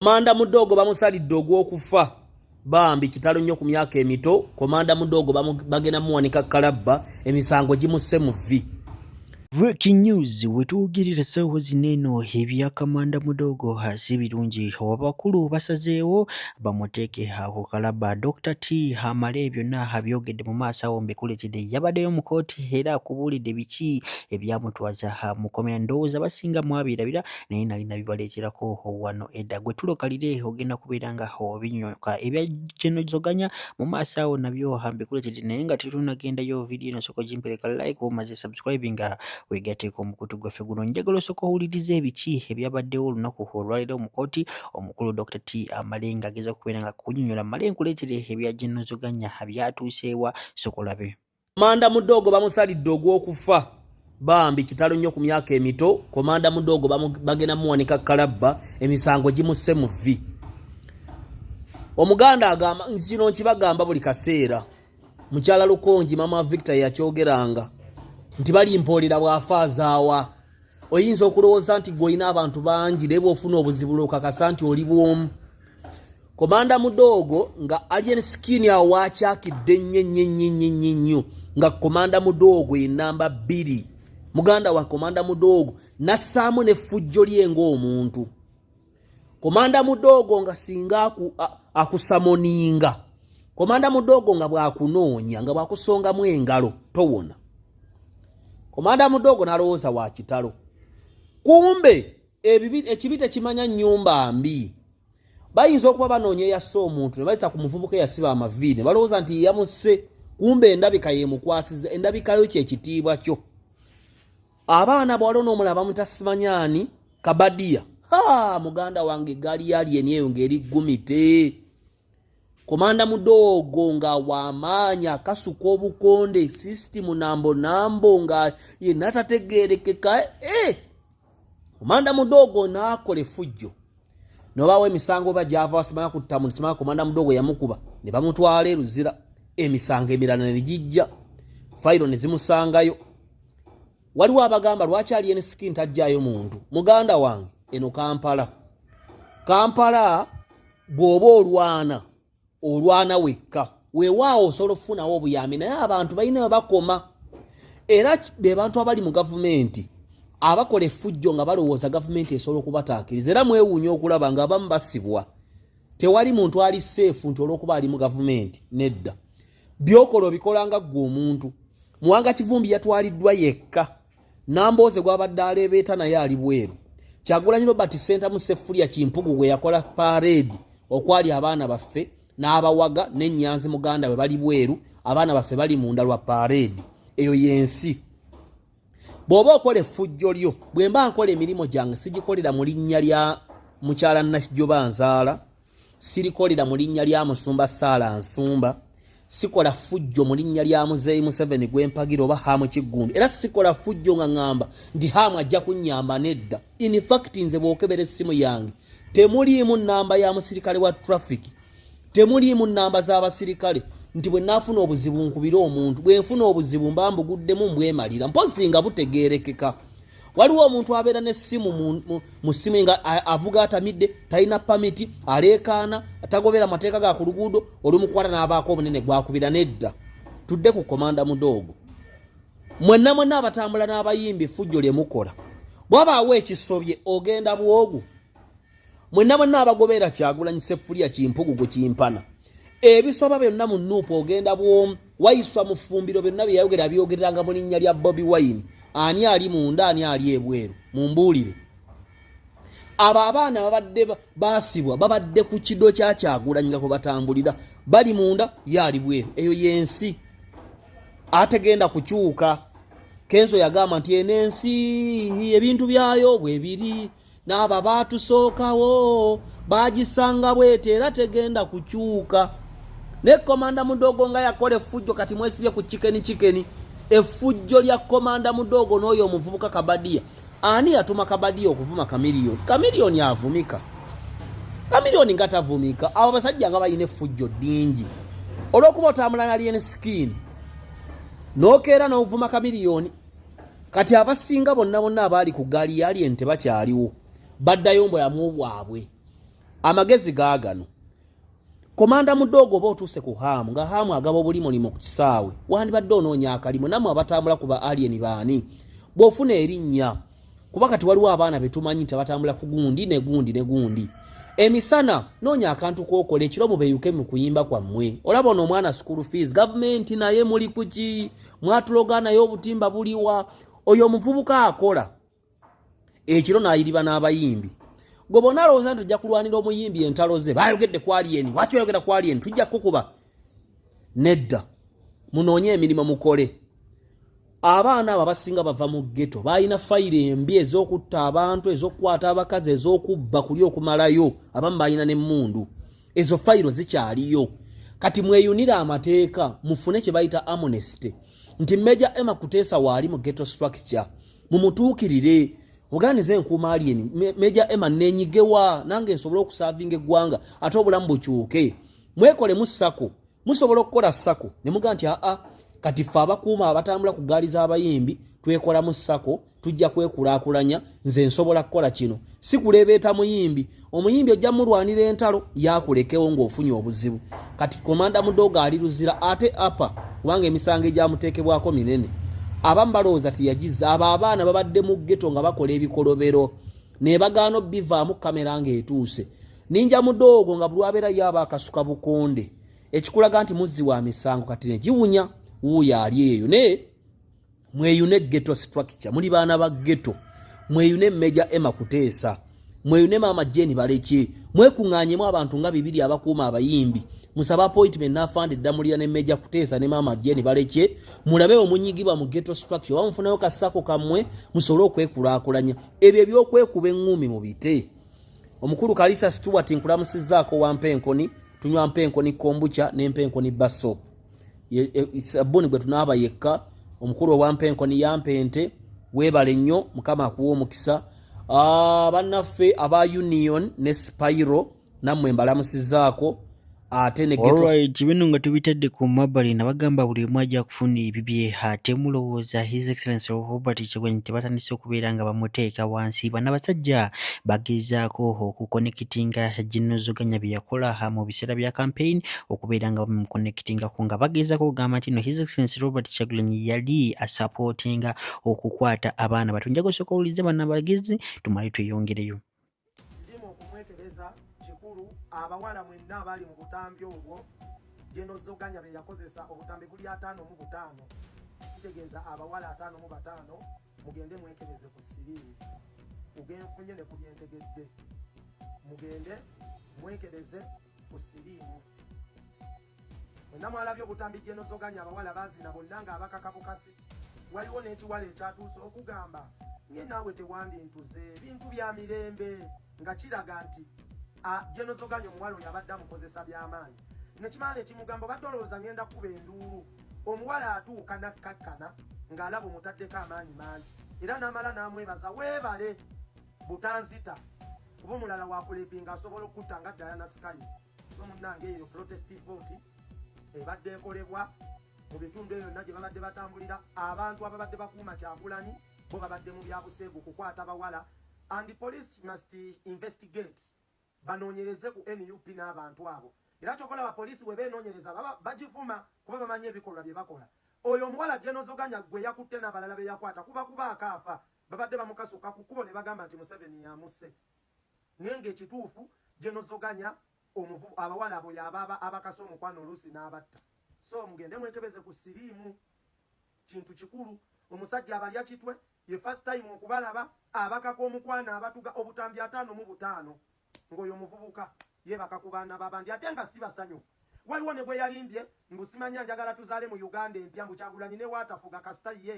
Komanda Mudogo bamusalidde ogw'okufa bambi kitalo nnyo ku myaka emito. Komanda Mudogo bagenda muwanika kalabba emisango gimusse mu vvi. Breaking news wetuugirira ssaawa zino ebya Komanda Mudogo si birungi. Abakulu basazeewo bamuteeke ku kalabba. Dr. T amale byonna abyogedde mu maaso awo mbikuletedde. Yabaddeyo mu kooti era akubuulidde biki ebyamutwaza mu komera. Ndowooza basinga mwabirabira naye nali nabibaleeterako wano edda. Gwe tulokalire ogenda kubeera nga obinyoka ebyajjenozoganya mu maaso awo nabyo mbikuletedde naye nga tetunagendayo vidiyo eno sooka gimpereka like omaze subscribing wegateeka omukutu gwaffe guno. Njagala osooka owulirize ebiki ebyabaddewo olunaku olwaleero mu kkooti. Omukulu Dr. T amale ng'ageza kubeera nga kunyonnyola male nkuleetere ebyajjenozoganya byatuuseewa sokolabe. Komanda Mudogo bamusalidde ogw'okufa bambi kitalo nnyo ku myaka emito. Komanda Mudogo bagenda muwanika kalabba emisango gimusse mu vvi. Omuganda agamba kino nkibagamba buli kaseera. Mukyala Lukonji mama Victor yakyogeranga nti balimpoolera bw'afaazaawa. Oyinza okulowooza nti gw'olina abantu bangi naye bw'ofuna obuzibu okakasa nti oli bw'omu. Komanda Mudogo nga alien skin awo wakyakidde nnyo nga Komanda Mudogo ye namba 2. Muganda wa Komanda Mudogo nassaamu n'effujjo lye ng'omuntu. Komanda Mudogo nga singa akusamoninga. Komanda Mudogo nga bw'akunoonya nga bw'akusongamu engalo towona. Komanda Mudogo nalowooza wa kitalo. Kumbe ekibi tekimanya nnyumba mbi. Bayinza okuba banoonya yasse omuntu ne bayita ku muvubuka eyasiba amaviiri ne balowooza nti yamusse. Kumbe endabika yemukwasiza. Endabikayo kyekitiibwa kyo. Abaana bw'alwo n'omulaba mutasimanyaani Kabadiya. Muganda wange gaali yalien eyo ng'eri gumite. Komanda Mudogo nga wamaanya akasuka obukonde system nambo nga yenna tategeerekeka. Komanda Mudogo n'akola effujjo. N'obaawo emisango bagyava basimanya ku ttamu nisimanya Komanda Mudogo yamukuba ne bamutwala eruzira. Emisango emirala ne gijja. Fayiro ne zimusangayo. Waliwo abagamba lwaki alien skin tajjaayo muntu. Muganda wange eno Kampala bw'oba olwana wekka. Weewaawo osobola okufunawo obuyambi naye abantu balina bakoma. Era be bantu abali mu gavumenti abakola effujjo nga balowooza gavumenti esobola okubataakiriza. Era mwewuunya okulaba nga abamu basibwa. Tewali muntu ali seefu nti olw'okuba ali mu gavumenti. Nedda. Byokola obikola nga ggwe omuntu. Muwanga Kivumbi yatwaliddwa yekka. Nambooze gw'abadde aleebeeta naye ali bweru. Kyagulanyi Robert Center mu Sefulya Kimpugu gwe yakola parade okwali abaana baffe n'abawaga n'ennyanzi muganda we bali bweru. Abaana baffe bali munda lwa parade. Eyo yensi. Bw'oba okola effujjo lyo bwe mba nkola emirimu gyange sigikolera mu linnya lya mukyala Nakijjoba Nzaala. Sirikolera mu linnya lya Musumba Saala Nsumba. Sikola fujjo mu linnya lya Muzeeyi Museveni gw'empagira oba Hamu Kiggundu. Era sikola fujjo nga ngamba ndi Hamu ajja kunnyamba nedda. In fact nze bw'okebera essimu yange temuliimu nnamba ya musirikale wa traffic. Temuliimu nnamba z'abasirikale nti bwe naafuna obuzibu nkubira omuntu. Bwe nfuna obuzibu mba mbuguddemu mbwemalira. Mpozi nga butegeerekeka. Waliwo omuntu abeera n'essimu mu ssimu nga avuga atamidde talina pamiti aleekaana atagobera mateeka ga ku luguudo olumukwata n'abaako obunene gwakubira nedda. Tudde ku Komanda Mudogo. Mwenna abatambula n'abayimbi effujjo lye mukola. Bw'abaawo ekisobye ogenda bwogu. Mwenna abagobera Kyagulanyi Sefulya Kimpugu gwe Kimpana. Ebisoba byonna mu Nuupu ogenda bwomu. Wayiswa mu ffumbiro byonna bye byogeranga mu linnya lya Bobi Wine. Ani ali munda ani ali ebweru mumbuulire. Abo abaana babadde baasibwa babadde ku kiddo kya Kyagulanyi nga batambulira bali munda yali bweru. Eyo yensi ategenda kukyuka. Kenzo yagamba nti enensi ebintu byayo bwe biri n'aba baatusookawo bagisanga bwete era tegenda kukyuka. Ne Komanda Mudogo nga yakola effujjo kati mwesibye ku chikeni. Effujjo lya Komanda Mudogo n'oyo omuvubuka Kabadiya. Ani yatuma Kabadiya okuvuma Kamiliyoni? Kamiliyoni avumika. Kamiliyoni nga tavumika. Abo basajja nga balina effujjo ddingi. Olw'okuba otambula na alien skin n'okeera n'ovuma Kamiliyoni. Kati abasinga bonna abaali ku gaali ya alien tebakyaliwo. Baddayo mbu yamu bwabwe. amagezi gaagano komanda mudogo oba otuuse ku haamu nga haamu agaba obulimolimo ku kisaawe wandibadde onoonya akalimo nammwe abatambula ku ba alien baani bw'ofuna erinnya kuba kati waliwo abaana betumanyi nti abatambula ku gundi ne gundi ne gundi emisana noonya akantu k'okola ekiro mubeyuke mu kuyimba kwammwe olaba ono omwana school fees gavumenti naye muli kuki mwatuloga naye obutimba buliwa oyo omuvubuka akola ekiro n'ayiriba n'abayimbi gwe bonna alowooza nti tujja kulwanira omuyimbi entalo ze bayogedde ku alien waki oyogera ku alien tujja kukuba nedda munoonye emirimu mukole abaana abo abasinga bava mu ghetto balina fayiro embi ez'okutta abantu ez'okukwata abakazi ez'okubba kuli okumalayo abamu balina n'emmundu ezo fayiro zikyaliyo kati mweyunira amateeka mufune kye bayita amnesty nti Major Emma Kuteesa waali mu ghetto structure mumutuukirire oganize enkuuma alien Major Emma nenyigewa nange nsobola okusavinga eggwanga ate obulamu bukyuke mwekole mu ssako musobola okukola ssako ne muga nti kati ffe abakuuma abatambula ku gaali z'abayimbi twekola mu ssako tujja kwekulaakulanya nze nsobola kukola kino si kuleebeeta muyimbi omuyimbi ojja mulwanira entalo yakulekewo ng'ofunye obuzibu kati komanda mudogo ali luzira ate apa kubanga emisango egyamuteekebwako minene abamu balowooza tiyagiza abo abaana babadde mu ghetto nga bakola ebikolobero ne bagaana obbivaamu kamera ng'etuuse ninja mudogo nga buli abeera yaba akasuka bukonde ekikulaga nti muzzi wa misango kati ne giwunya wuuyo ali eyo ne mweyune ghetto structure muli baana ba ghetto mweyune Major Emma Kuteesa mweyune Maama Jane Balekye mwekuŋŋaanyemu abantu nga 200 abakuuma abayimbi musaba appointment n'afande ddamulira ne Major Kuteesa ne Maama Jane Balekye mulabe omunyigibwa mu ghetto structure bamufunayo kasako kammwe musobole okwekulaakulanya ebyo ebyokwekuba eŋŋumi mu bite omukulu Kalisa Stewart nkulamusizzaako wampenkoni tunywa mpenkoni kombucha n'empenkoni baso sabuni gwe tunaaba yekka omukulu owampenkoni yampente weebale nnyo mukama akuwa omukisa bannaffe aba Union ne Spiro nammwe mbalamusizzaako ate ne alright bino nga tubitadde ku mabbali nabagamba buli omu ajja kufuna ebibye ate mulowooza His Excellency Robert Kyagulanyi tebatandise okubeera nga bamuteeka wansi bana basajja bagezaako okukonekitinga Jinozoganya bye yakola mu biseera bya campaign okubeera nga bamukonekitingako nga bagezaako okugamba nti no His Excellency Robert Kyagulanyi yali asupportinga okukwata abaana bato njaga osooka owulize bana bagezi tumale tweyongereyo abawala mwenna abali mu butambi obwo Jinozoganya be yakozesa obutambi buli 5 mu 5 kitegeeza abawala 5 mu 5 mugende mwekebeze ku siriimu ugenfunye ne kubyentegedde mugende mwekebeze ku siriimu mwenna mwalabye obutambi Jinozoganya abawala bazina bonna nga abakakabukasi waliwo n'ekiwala ekyatuuse okugamba nye naawe tewandintuze bintu bya mirembe nga kiraga nti Jinozoganya omuwala oyo abadde amukozesa by'amaanyi nekimala ekimugamba badde olowooza ngenda kuba enduulu omuwala atuuka nakkakkana ng'alaba omutaddeko amaanyi mangi era n'amala n'amwebaza weebale butanzita kuba omulala wakulepinga asobola okutta nga Diana Skies so munnange eyo protest vote ebadde ekolebwa mu bitundu eyo byonna gye babadde batambulira abantu ababadde bakuuma Kyagulanyi bo babadde mu byabuseegu kukwata bawala and the police must investigate banoonyereze ku NUP n'abantu abo era kyokola abapoliisi bwe beenoonyereza bagivuma kuba bamanyi ebikolwa bye bakola oyo omuwala Jinozoganya gwe yakutte n'abalala be yakwata kuba akaafa babadde bamukasuka ku kkubo ne bagamba nti Museveni yamusse naye ng'ekituufu Jinozoganya abawala abo yaba abakasa omukwano oluusi n'abatta so mugende mwekebeze ku siriimu kintu kikulu omusajja abalya kitwe ye first time okubalaba abakaka omukwana abatuga obutambi 5 mu 5 ngoyo omuvubuka yebaka ku baana babandi ate nga si basanyufu waliwo ne bwe yalimbye mbusimanya njagala tuzaale mu Uganda empya mbu Kyagulanyi ne waatafuga kasita ye